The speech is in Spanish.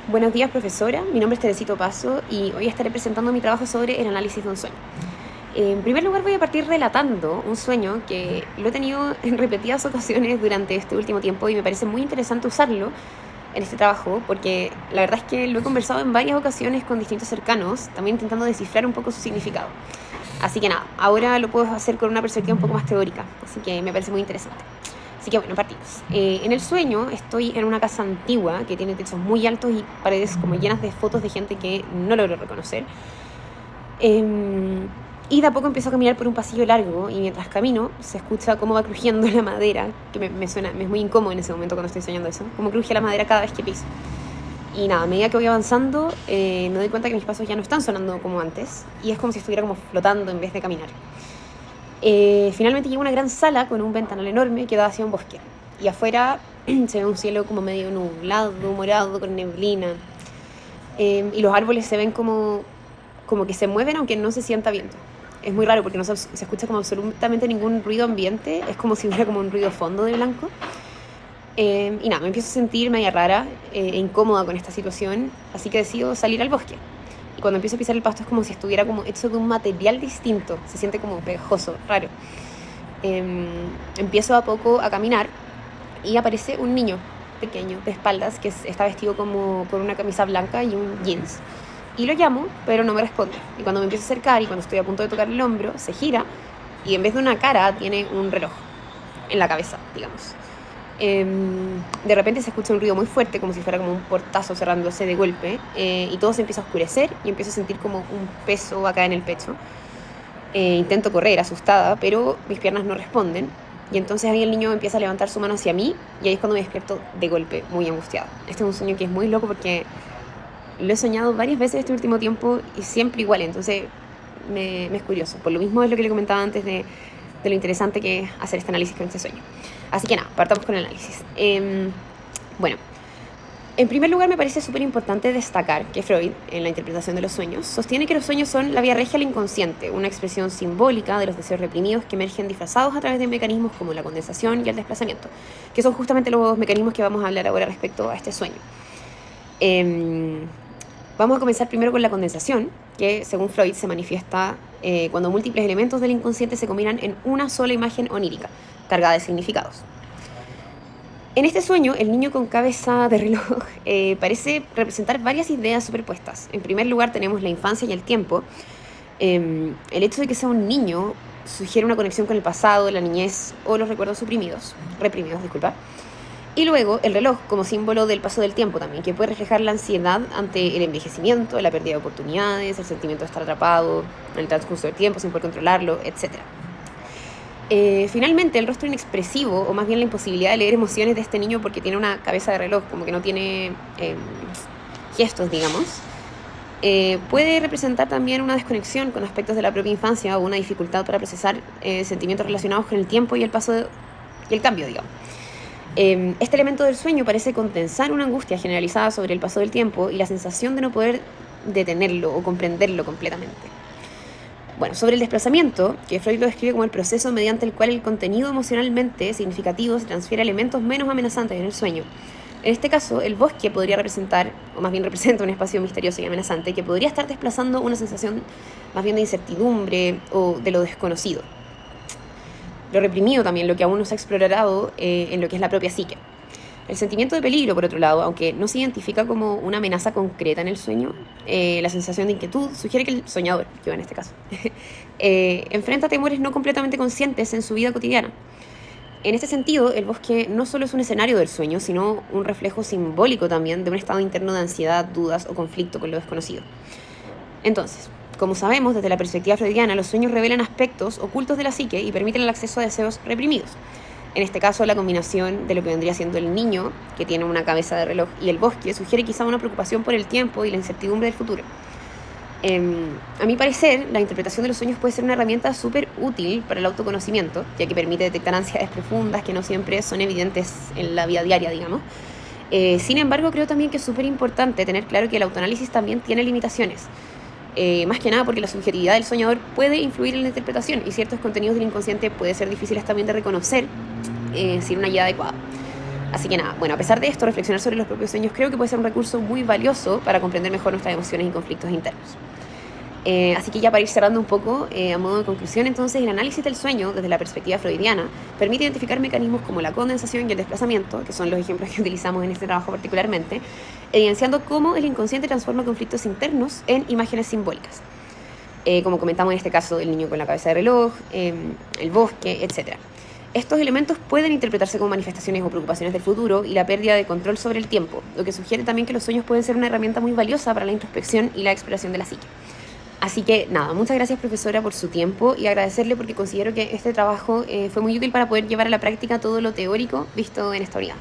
Buenos días, profesora. Mi nombre es Teresito Paso y hoy estaré presentando mi trabajo sobre el análisis de un sueño. En primer lugar, voy a partir relatando un sueño que lo he tenido en repetidas ocasiones durante este último tiempo y me parece muy interesante usarlo en este trabajo porque la verdad es que lo he conversado en varias ocasiones con distintos cercanos, también intentando descifrar un poco su significado. Así que nada, ahora lo puedo hacer con una perspectiva un poco más teórica, así que me parece muy interesante. Así que bueno, partimos. En el sueño estoy en una casa antigua que tiene techos muy altos y paredes como llenas de fotos de gente que no logro reconocer. Y de a poco empiezo a caminar por un pasillo largo y mientras camino se escucha cómo va crujiendo la madera, que me es muy incómodo en ese momento cuando estoy soñando eso, cómo cruje la madera cada vez que piso. Y nada, a medida que voy avanzando me doy cuenta que mis pasos ya no están sonando como antes y es como si estuviera como flotando en vez de caminar. Finalmente llego a una gran sala con un ventanal enorme que da hacia un bosque. Y afuera se ve un cielo como medio nublado, morado, con neblina. Y los árboles se ven como que se mueven aunque no se sienta viento. Es muy raro porque no se escucha como absolutamente ningún ruido ambiente. Es como si hubiera como un ruido fondo de blanco. Y nada, me empiezo a sentir media rara e incómoda con esta situación. Así que decido salir al bosque. Y cuando empiezo a pisar el pasto es como si estuviera como hecho de un material distinto. Se siente como pegajoso, raro. Empiezo a poco a caminar y aparece un niño pequeño de espaldas que está vestido como con una camisa blanca y un jeans. Y lo llamo, pero no me responde. Y cuando me empiezo a acercar y cuando estoy a punto de tocar el hombro, se gira y en vez de una cara tiene un reloj en la cabeza, digamos. De repente se escucha un ruido muy fuerte, como si fuera como un portazo cerrándose de golpe, y todo se empieza a oscurecer y empiezo a sentir como un peso acá en el pecho. Intento correr asustada, pero mis piernas no responden. Y entonces ahí el niño empieza a levantar su mano hacia mí y ahí es cuando me despierto de golpe, muy angustiada. Este es un sueño que es muy loco porque lo he soñado varias veces este último tiempo y siempre igual, entonces me es curioso. Por lo mismo es lo que le comentaba antes de lo interesante que es hacer este análisis con este sueño. Así que nada, partamos con el análisis. Bueno, en primer lugar me parece súper importante destacar que Freud, en la interpretación de los sueños, sostiene que los sueños son la vía regia al inconsciente, una expresión simbólica de los deseos reprimidos que emergen disfrazados a través de mecanismos como la condensación y el desplazamiento, que son justamente los mecanismos que vamos a hablar ahora respecto a este sueño. Vamos a comenzar primero con la condensación, que según Freud se manifiesta cuando múltiples elementos del inconsciente se combinan en una sola imagen onírica, cargada de significados. En este sueño, el niño con cabeza de reloj parece representar varias ideas superpuestas. En primer lugar tenemos la infancia y el tiempo. El hecho de que sea un niño sugiere una conexión con el pasado, la niñez o los recuerdos reprimidos, disculpa. Y luego el reloj como símbolo del paso del tiempo también, que puede reflejar la ansiedad ante el envejecimiento, la pérdida de oportunidades, el sentimiento de estar atrapado en el transcurso del tiempo sin poder controlarlo, etc. Finalmente, el rostro inexpresivo, o más bien la imposibilidad de leer emociones de este niño porque tiene una cabeza de reloj, como que no tiene gestos, digamos, puede representar también una desconexión con aspectos de la propia infancia o una dificultad para procesar sentimientos relacionados con el tiempo y el paso y el cambio, digamos. Este elemento del sueño parece condensar una angustia generalizada sobre el paso del tiempo y la sensación de no poder detenerlo o comprenderlo completamente. Bueno, sobre el desplazamiento, que Freud lo describe como el proceso mediante el cual el contenido emocionalmente significativo se transfiere a elementos menos amenazantes en el sueño. En este caso, el bosque podría representar, o más bien representa un espacio misterioso y amenazante que podría estar desplazando una sensación más bien de incertidumbre o de lo desconocido. Lo reprimido también, lo que aún no se ha explorado en lo que es la propia psique. El sentimiento de peligro, por otro lado, aunque no se identifica como una amenaza concreta en el sueño, la sensación de inquietud sugiere que el soñador, yo en este caso, enfrenta temores no completamente conscientes en su vida cotidiana. En este sentido, el bosque no solo es un escenario del sueño, sino un reflejo simbólico también de un estado interno de ansiedad, dudas o conflicto con lo desconocido. Entonces, como sabemos, desde la perspectiva freudiana, los sueños revelan aspectos ocultos de la psique y permiten el acceso a deseos reprimidos. En este caso, la combinación de lo que vendría siendo el niño, que tiene una cabeza de reloj, y el bosque sugiere quizá una preocupación por el tiempo y la incertidumbre del futuro. A mi parecer, la interpretación de los sueños puede ser una herramienta súper útil para el autoconocimiento, ya que permite detectar ansiedades profundas que no siempre son evidentes en la vida diaria, digamos. Sin embargo, creo también que es súper importante tener claro que el autoanálisis también tiene limitaciones. Más que nada porque la subjetividad del soñador puede influir en la interpretación y ciertos contenidos del inconsciente puede ser difíciles también de reconocer sin una guía adecuada. Así que nada, bueno, a pesar de esto, reflexionar sobre los propios sueños creo que puede ser un recurso muy valioso para comprender mejor nuestras emociones y conflictos internos. Así que ya para ir cerrando un poco, a modo de conclusión, entonces el análisis del sueño desde la perspectiva freudiana permite identificar mecanismos como la condensación y el desplazamiento, que son los ejemplos que utilizamos en este trabajo particularmente, evidenciando cómo el inconsciente transforma conflictos internos en imágenes simbólicas. Como comentamos en este caso, el niño con la cabeza de reloj, el bosque, etc. Estos elementos pueden interpretarse como manifestaciones o preocupaciones del futuro y la pérdida de control sobre el tiempo, lo que sugiere también que los sueños pueden ser una herramienta muy valiosa para la introspección y la exploración de la psique. Así que nada, muchas gracias profesora por su tiempo y agradecerle porque considero que este trabajo fue muy útil para poder llevar a la práctica todo lo teórico visto en esta unidad.